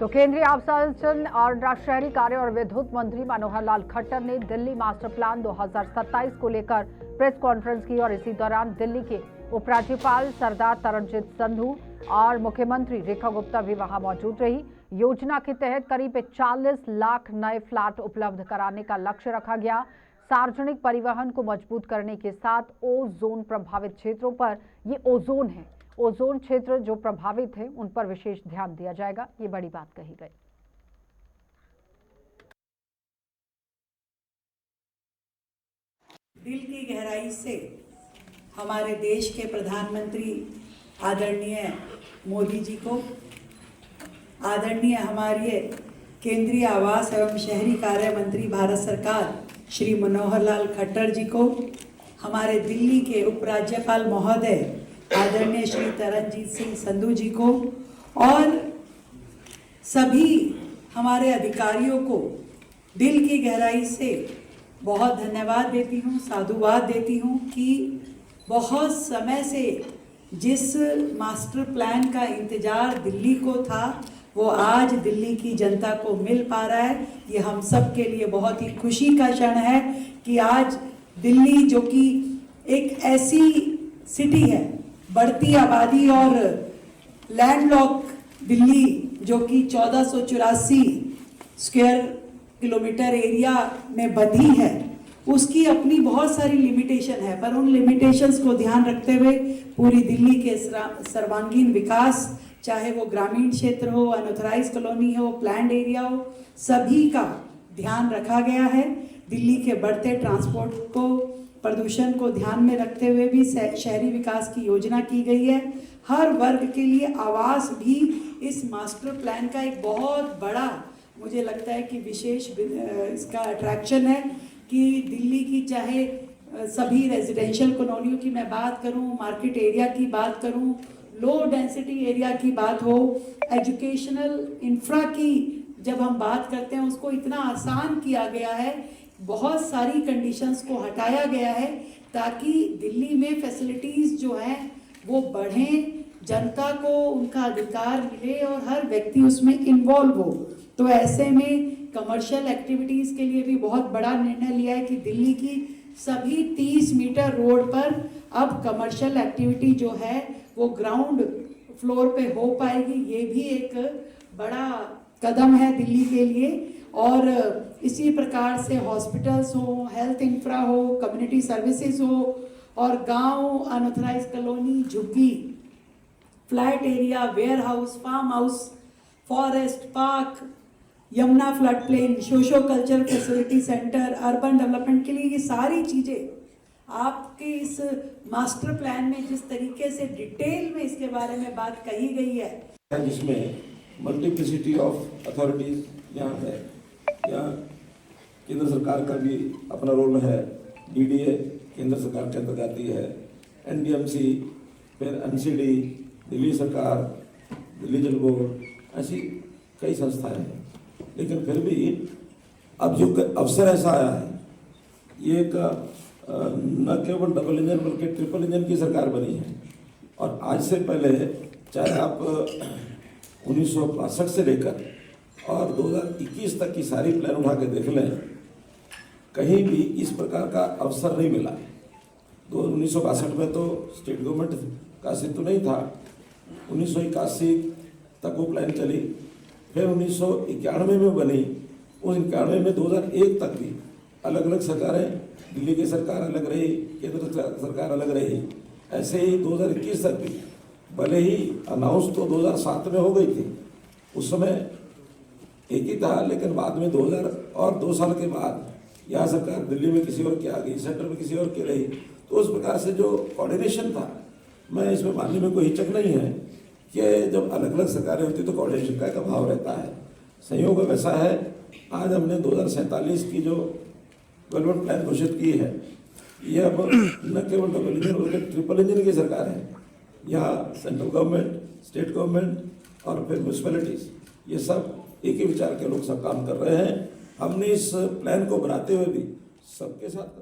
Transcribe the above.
तो केंद्रीय आवासन और शहरी कार्य और विद्युत मंत्री मनोहर लाल खट्टर ने दिल्ली मास्टर प्लान 2027 को लेकर प्रेस कॉन्फ्रेंस की और इसी दौरान दिल्ली के उपराज्यपाल सरदार तरनजीत संधू और मुख्यमंत्री रेखा गुप्ता भी वहां मौजूद रही। योजना के तहत करीब 40 लाख नए फ्लैट उपलब्ध कराने का लक्ष्य रखा गया। सार्वजनिक परिवहन को मजबूत करने के साथ ओजोन प्रभावित क्षेत्रों पर ये ओजोन क्षेत्र जो प्रभावित है उन पर विशेष ध्यान दिया जाएगा, ये बड़ी बात कही गई। दिल की गहराई से हमारे देश के प्रधानमंत्री आदरणीय मोदी जी को, आदरणीय हमारे केंद्रीय आवास एवं शहरी कार्य मंत्री भारत सरकार श्री मनोहर लाल खट्टर जी को, हमारे दिल्ली के उपराज्यपाल महोदय आदरणीय श्री तरनजीत सिंह संधू जी को और सभी हमारे अधिकारियों को दिल की गहराई से बहुत धन्यवाद देती हूँ, साधुवाद देती हूँ कि बहुत समय से जिस मास्टर प्लान का इंतजार दिल्ली को था वो आज दिल्ली की जनता को मिल पा रहा है। ये हम सब के लिए बहुत ही खुशी का क्षण है कि आज दिल्ली जो कि एक ऐसी सिटी है, बढ़ती आबादी और लैंडलॉक दिल्ली जो कि 1484 स्क्वायर किलोमीटर एरिया में बंधी है, उसकी अपनी बहुत सारी लिमिटेशन है, पर उन लिमिटेशंस को ध्यान रखते हुए पूरी दिल्ली के सर्वांगीण विकास, चाहे वो ग्रामीण क्षेत्र हो, अनऑथराइज कॉलोनी हो, प्लैंड एरिया हो, सभी का ध्यान रखा गया है। दिल्ली के बढ़ते ट्रांसपोर्ट को, प्रदूषण को ध्यान में रखते हुए भी शहरी विकास की योजना की गई है। हर वर्ग के लिए आवास भी इस मास्टर प्लान का एक बहुत बड़ा, मुझे लगता है कि विशेष इसका अट्रैक्शन है कि दिल्ली की चाहे सभी रेजिडेंशियल कॉलोनियों की मैं बात करूं, मार्केट एरिया की बात करूं, लो डेंसिटी एरिया की बात हो, एजुकेशनल इंफ्रा की जब हम बात करते हैं उसको इतना आसान किया गया है, बहुत सारी कंडीशंस को हटाया गया है ताकि दिल्ली में फैसिलिटीज़ जो हैं वो बढ़ें, जनता को उनका अधिकार मिले और हर व्यक्ति उसमें इन्वॉल्व हो। तो ऐसे में कमर्शियल एक्टिविटीज़ के लिए भी बहुत बड़ा निर्णय लिया है कि दिल्ली की सभी 30 मीटर रोड पर अब कमर्शियल एक्टिविटी जो है वो ग्राउंड फ्लोर पे हो पाएगी। ये भी एक बड़ा कदम है दिल्ली के लिए। और इसी प्रकार से हॉस्पिटल्स हो, हेल्थ इंफ्रा हो, कम्युनिटी सर्विसेज हो और गांव, अनऑथराइज कॉलोनी, झुग्गी, flat area, warehouse, farm house, forest, park, Yamuna flood plain, socio culture facility centre, urban development के लिए ये सारी चीज़ें आपके इस मास्टर प्लान में जिस तरीके से डिटेल में इसके बारे में बात कही गई है, जिसमें मल्टीप्लिसिटी ऑफ अथॉरिटीज यहाँ है, यहाँ केंद्र सरकार का भी अपना रोल है, डीडीए केंद्र सरकार के अंतर्गत आती है, एनडीएमसी, फिर एनसीडी, दिल्ली सरकार, दिल्ली जल बोर्ड, ऐसी कई संस्थाएं हैं। लेकिन फिर भी अब जो अवसर ऐसा आया है, ये एक न केवल डबल इंजन बल्कि ट्रिपल इंजन की सरकार बनी है। और आज से पहले चाहे आप 1962 से लेकर और 2021 तक की सारी प्लान उठा के देख लें, कहीं भी इस प्रकार का अवसर नहीं मिला। 1962 में तो स्टेट गवर्नमेंट का अस्तित्व नहीं था, 1981 तक वो प्लान चली, फिर 1991 में बनी, उस 91 में 2001 तक भी अलग अलग सरकारें, दिल्ली की सरकार अलग रही, केंद्र सरकार अलग रही, ऐसे ही 2021 तक भी, भले ही अनाउंस तो 2007 में हो गई थी, उस समय एक ही था, लेकिन बाद में 2000 और 2 साल के बाद यह सरकार दिल्ली में किसी और की आ गई, सेंटर में किसी और की रही। तो उस प्रकार से जो कोऑर्डिनेशन था, मैं इसमें मानने में कोई हिचक नहीं है कि जब अलग अलग सरकारें होती तो कोऑर्डिनेशन का एक अभाव रहता है। संयोग वैसा है, आज हमने 2047 की जो डेवलपमेंट प्लान घोषित की है, ये अब न केवल डबल इंजन बल्कि ट्रिपल इंजन की सरकार है। यहाँ सेंट्रल गवर्नमेंट, स्टेट गवर्नमेंट और फिर म्यूनसिपैलिटीज, ये सब एक ही विचार के लोग सब काम कर रहे हैं। हमने इस प्लान को बनाते हुए भी सबके साथ